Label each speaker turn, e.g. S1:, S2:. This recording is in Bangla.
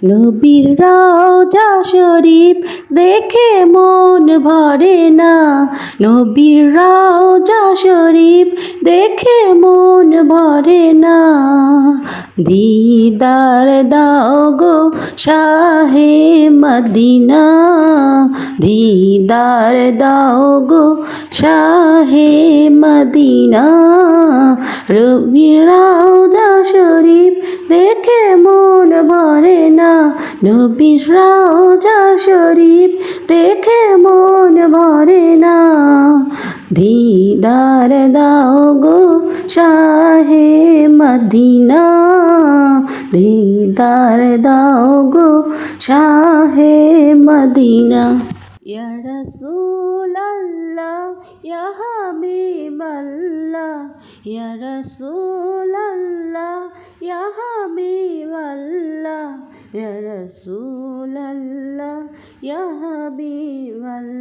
S1: নবীর রওজা শরীফ দেখে মন ভরে না, নবীর রওজা শরীফ দেখে মন ভরে না। দিদার দাও গো শাহে মদিনা, দিদার দাও গো শাহে মদিনা। নবীর রওজা শরীফ দেখে মন ভরে না, নবীর রওজা শরীফ দেখে মন ভরে না। দিদার দাও গো শাহে মদিনা, দিদার দাও গো শাহে মদিনা। ইয়া রাসূলাল্লাহ ইয়া হাবিবাল্লাহ, ইয়া রাসূলাল্লাহ ইয়া হাবিবাল্লাহ, ইয়া রাসূলাল্লাহ ইয়া হাবিবাল্লাহ।